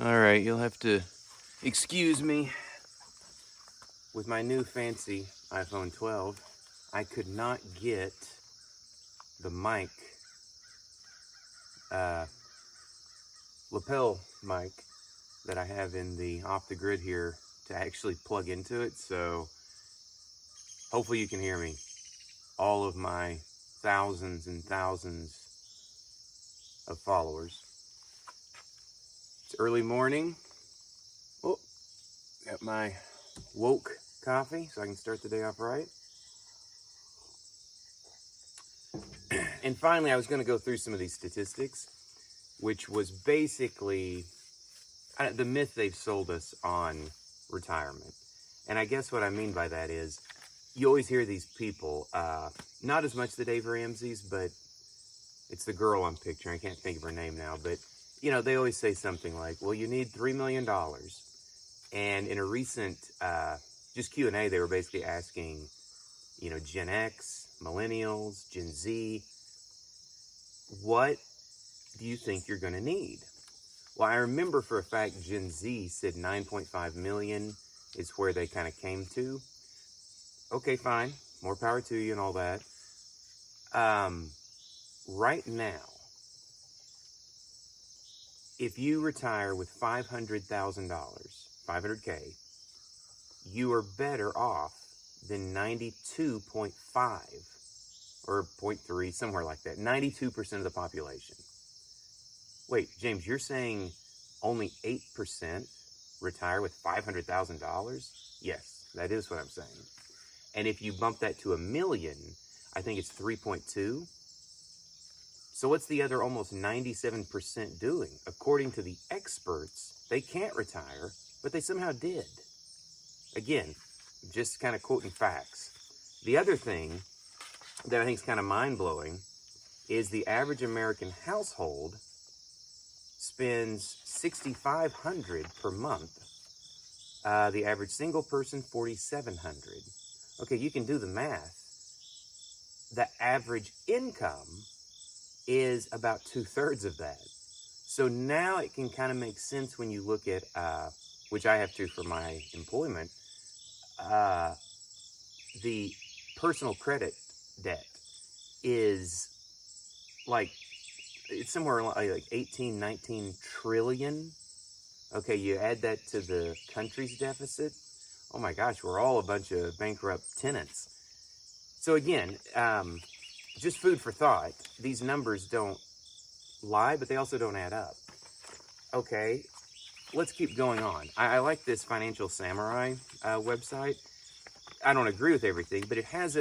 Alright, you'll have to excuse me. With my new fancy iPhone 12, I could not get the mic, lapel mic that I have in the off the grid here to actually plug into it, so hopefully you can hear me. All of my thousands and thousands of followers. It's early morning. Oh, got my woke coffee so I can start the day off right. And finally, I was going to go through some of these statistics, which was basically the myth they've sold us on retirement. And I guess what I mean by that is you always hear these people, not as much the Dave Ramsey's, but it's the girl I'm picturing. I can't think of her name now, but you know, they always say something like, well, you need $3 million. And in a recent just Q&A, they were basically asking, you know, Gen X, millennials, Gen Z, what do you think you're going to need? Well, I remember for a fact Gen Z said 9.5 million is where they kind of came to. Okay, fine. More power to you and all that. Right now, if you retire with $500,000, 500K, you are better off than 92.5 or 0.3, somewhere like that. 92% of the population. Wait, James, you're saying only 8% retire with $500,000? Yes, that is what I'm saying. And if you bump that to 1 million, I think it's 3.2. So what's the other almost 97% doing? According to the experts, they can't retire, but they somehow did. Again, just kind of quoting facts. The other thing that I think is kind of mind-blowing is the average American household spends $6,500 per month. The average single person, $4,700. Okay, you can do the math. The average income is about 2/3 of that. So now it can kind of make sense when you look at, which I have to for my employment, the personal credit debt is like, it's somewhere like 18, 19 trillion. Okay, you add that to the country's deficit. Oh my gosh, we're all a bunch of bankrupt tenants. So again, just food for thought. These numbers don't lie, but they also don't add up. Okay, let's keep going on. I like this Financial Samurai website. I don't agree with everything, but it has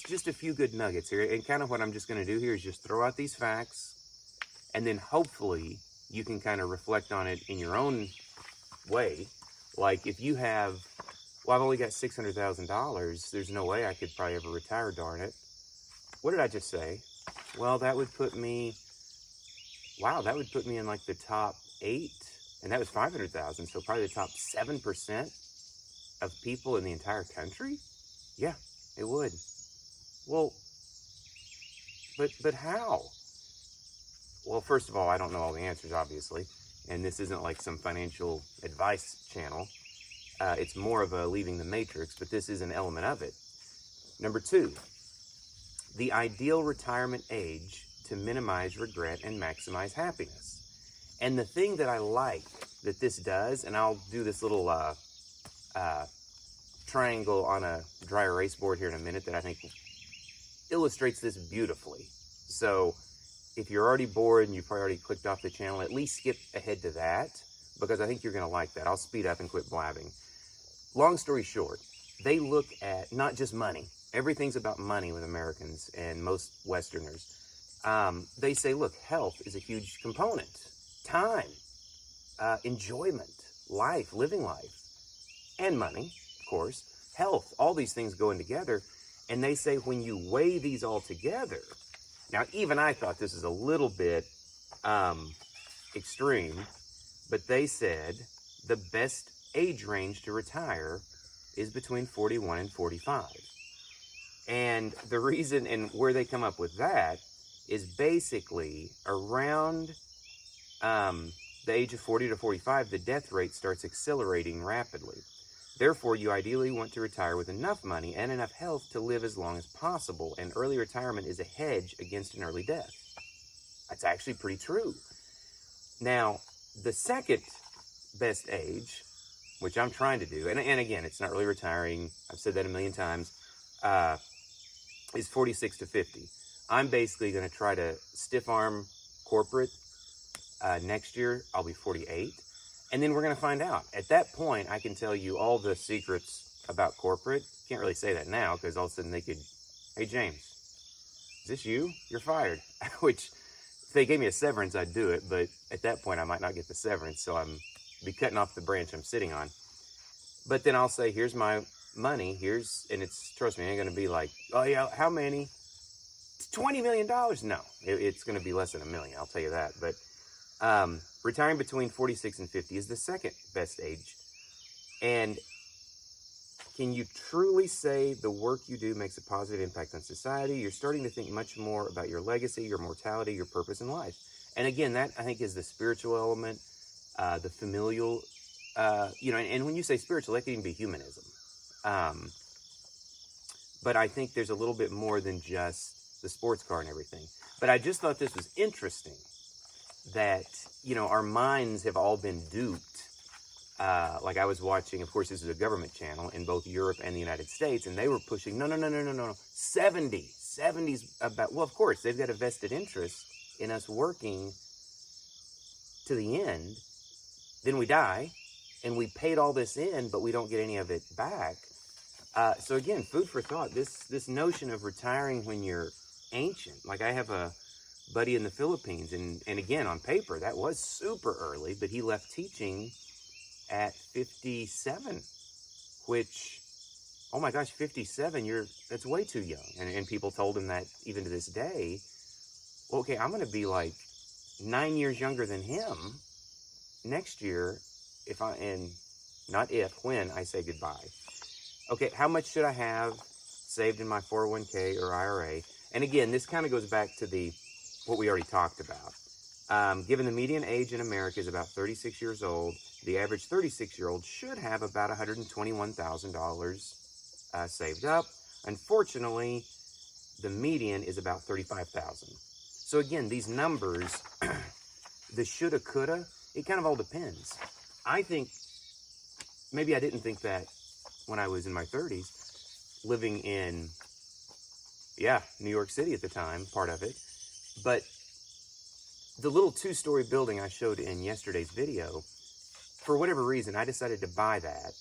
just a few good nuggets here. And kind of what I'm just going to do here is just throw out these facts, and then hopefully you can kind of reflect on it in your own way. Like if you have, well, I've only got $600,000. There's no way I could probably ever retire, darn it. What did I just say? Well, that would put me, wow, that would put me in like the top 8, and that was 500,000, so probably the top 7% of people in the entire country? Yeah, it would. Well, but how? Well, first of all, I don't know all the answers, obviously, and this isn't like some financial advice channel. It's more of a leaving the matrix, but this is an element of it. Number 2, the ideal retirement age to minimize regret and maximize happiness. And the thing that I like that this does, and I'll do this little triangle on a dry erase board here in a minute that I think illustrates this beautifully. So if you're already bored and you've probably already clicked off the channel, at least skip ahead to that, because I think you're going to like that. I'll speed up and quit blabbing. Long story short, they look at not just money. Everything's about money with Americans and most Westerners. They say, look, health is a huge component. Time, enjoyment, life, living life, and money, of course, health, all these things going together. And they say when you weigh these all together, now even I thought this is a little bit extreme, but they said the best age range to retire is between 41 and 45. And the reason and where they come up with that is basically around the age of 40 to 45, the death rate starts accelerating rapidly. Therefore, you ideally want to retire with enough money and enough health to live as long as possible, and early retirement is a hedge against an early death. That's actually pretty true. Now, the second best age, which I'm trying to do, and again, it's not really retiring, I've said that a million times, is 46 to 50. I'm basically going to try to stiff arm corporate. Next year, I'll be 48. And then we're going to find out. At that point, I can tell you all the secrets about corporate. Can't really say that now because all of a sudden they could, hey, James, is this you? You're fired. Which, if they gave me a severance, I'd do it. But at that point, I might not get the severance. So I'm be cutting off the branch I'm sitting on. But then I'll say, here's my money. And it's, trust me, it ain't going to be like, oh, yeah, how many? $20 million? No, it's going to be less than $1 million. I'll tell you that. But retiring between 46 and 50 is the second best age. And can you truly say the work you do makes a positive impact on society? You're starting to think much more about your legacy, your mortality, your purpose in life. And again, that I think is the spiritual element, the familial, and when you say spiritual, that can even be humanism. But I think there's a little bit more than just the sports car and everything. But I just thought this was interesting that, our minds have all been duped. Like I was watching, of course, this is a government channel in both Europe and the United States, and they were pushing, no, 70's about, well, of course, they've got a vested interest in us working to the end. Then we die, and we paid all this in, but we don't get any of it back. So again, food for thought, this notion of retiring when you're ancient. Like I have a buddy in the Philippines, and again, on paper, that was super early, but he left teaching at 57, which, oh my gosh, 57, that's way too young. And people told him that even to this day. Well, okay, I'm going to be like 9 years younger than him next year when I say goodbye. Okay, how much should I have saved in my 401k or IRA? And again, this kind of goes back to what we already talked about. Given the median age in America is about 36 years old, the average 36-year-old should have about $121,000 saved up. Unfortunately, the median is about $35,000. So again, these numbers, the shoulda, coulda, it kind of all depends. I think, maybe I didn't think that when I was in my 30s, living in, New York City at the time, part of it. But the little 2-story building I showed in yesterday's video, for whatever reason, I decided to buy that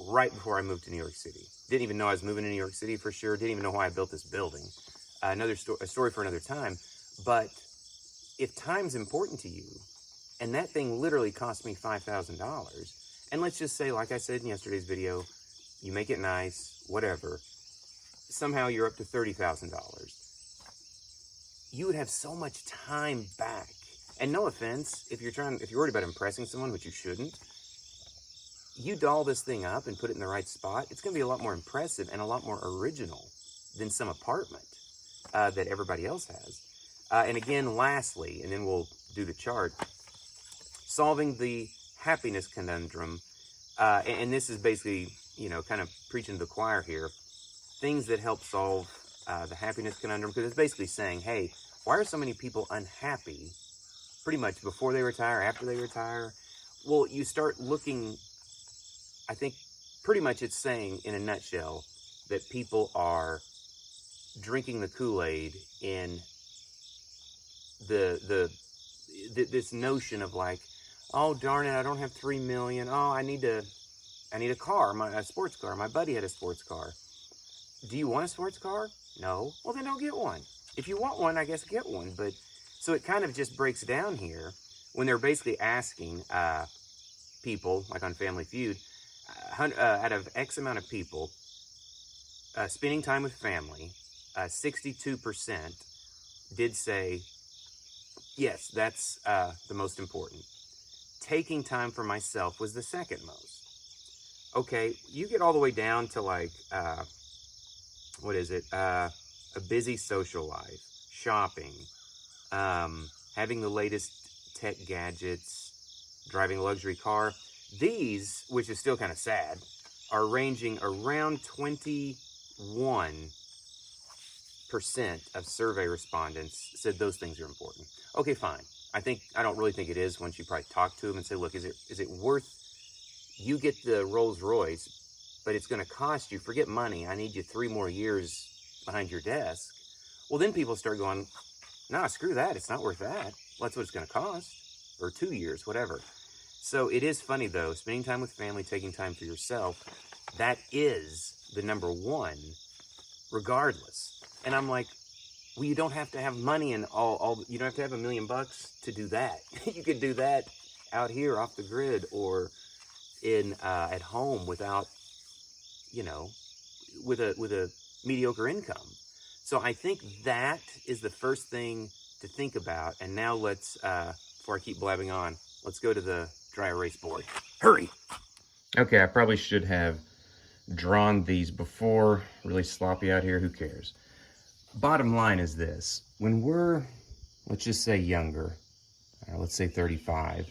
right before I moved to New York City. Didn't even know I was moving to New York City for sure. Didn't even know why I built this building. A story for another time. But if time's important to you, and that thing literally cost me $5,000, and let's just say, like I said in yesterday's video, you make it nice, whatever, somehow you're up to $30,000. You would have so much time back. And no offense, if you're worried about impressing someone, which you shouldn't, you doll this thing up and put it in the right spot, it's going to be a lot more impressive and a lot more original than some apartment that everybody else has. And again, lastly, and then we'll do the chart, solving the happiness conundrum. And this is basically, kind of preaching to the choir here. Things that help solve the happiness conundrum, because it's basically saying, hey, why are so many people unhappy pretty much before they retire, after they retire? Well, you start looking, I think pretty much it's saying in a nutshell that people are drinking the Kool-Aid in this notion of like, oh, darn it, I don't have $3 million. Oh, I need a car, a sports car. My buddy had a sports car. Do you want a sports car? No. Well, then don't get one. If you want one, I guess get one. But so it kind of just breaks down here when they're basically asking people, like on Family Feud, out of X amount of people, spending time with family, 62% did say, yes, that's the most important. Taking time for myself was the second most. Okay, you get all the way down to like, a busy social life, shopping, having the latest tech gadgets, driving a luxury car. These, which is still kind of sad, are ranging around 21% of survey respondents said those things are important. Okay, fine. I don't really think it is once you probably talk to them and say, look, is it worth, you get the Rolls Royce, but it's going to cost you, forget money, I need you 3 more years behind your desk. Well, then people start going, no, screw that, it's not worth that. Well, that's what it's going to cost, or 2 years, whatever. So it is funny though, spending time with family, taking time for yourself, that is the number one, regardless. And I'm like, well, you don't have to have money and you don't have to have $1 million to do that. You could do that out here off the grid or in at home without, with a mediocre income. So I think that is the first thing to think about. And now let's, before I keep blabbing on, let's go to the dry erase board. Hurry! Okay, I probably should have drawn these before. Really sloppy out here, who cares? Bottom line is this. When we're, let's just say younger, let's say 35,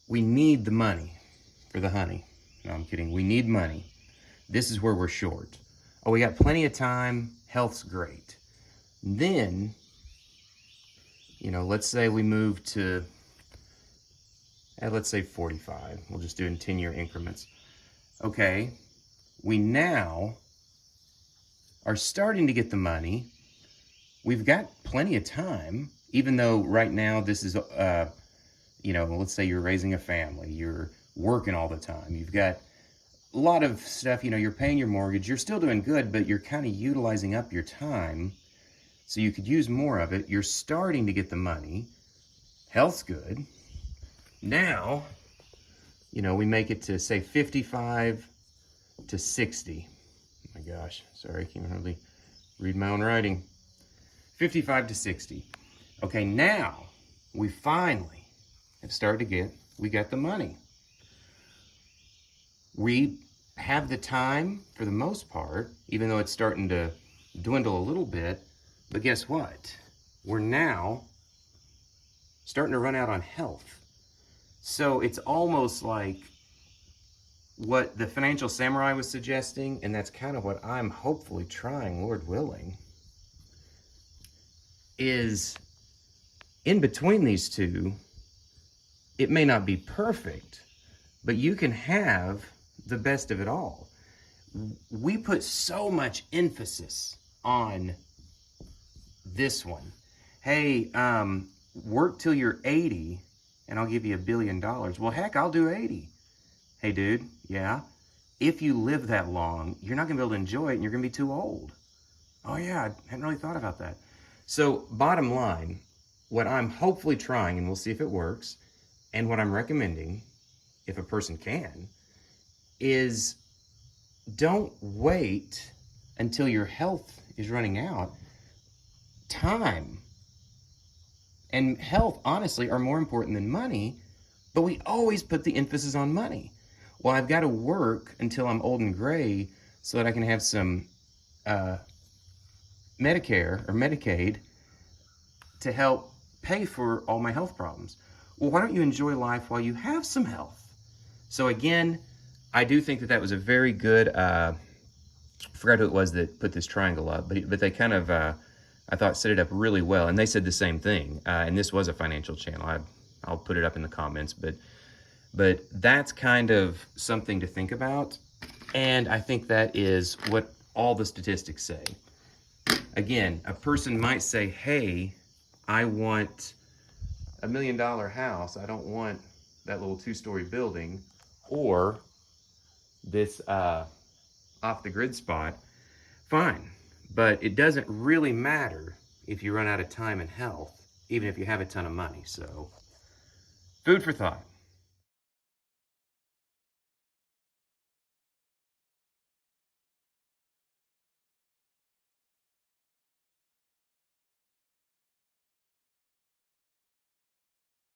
we need the money for the honey. No, I'm kidding. We need money. This is where we're short. Oh, we got plenty of time. Health's great. Then, let's say we move to, let's say 45. We'll just do it in 10-year increments. Okay, we now are starting to get the money. We've got plenty of time, even though right now this is, let's say you're raising a family, you're working all the time, you've got a lot of stuff, you're paying your mortgage, you're still doing good, but you're kind of utilizing up your time, so you could use more of it. You're starting to get the money. Health's good. Now, we make it to, say, 55 to 60. Oh my gosh, sorry, I can't hardly read my own writing. 55 to 60. Okay, now we finally have started to we got the money. We have the time for the most part, even though it's starting to dwindle a little bit. But guess what? We're now starting to run out on health. So it's almost like what the Financial Samurai was suggesting, and that's kind of what I'm hopefully trying, Lord willing, is in between these two, it may not be perfect, but you can have the best of it all. We put so much emphasis on this one. Hey, work till you're 80 and I'll give you $1 billion. Well, heck, I'll do 80. Hey, dude, yeah. If you live that long, you're not gonna be able to enjoy it and you're gonna be too old. Oh yeah, I hadn't really thought about that. So bottom line, what I'm hopefully trying, and we'll see if it works, and what I'm recommending, if a person can, is don't wait until your health is running out. Time and health, honestly, are more important than money, but we always put the emphasis on money. Well, I've got to work until I'm old and gray so that I can have some Medicare or Medicaid to help pay for all my health problems. Well, why don't you enjoy life while you have some health? So again, I do think that was a very good, I forgot who it was that put this triangle up, but they kind of, I thought, set it up really well. And they said the same thing. And this was a financial channel. I'll put it up in the comments, but that's kind of something to think about. And I think that is what all the statistics say. Again, a person might say, hey, I want $1 million house. I don't want that little 2-story building or this off the grid spot. Fine. But it doesn't really matter if you run out of time and health, even if you have a ton of money. So, food for thought.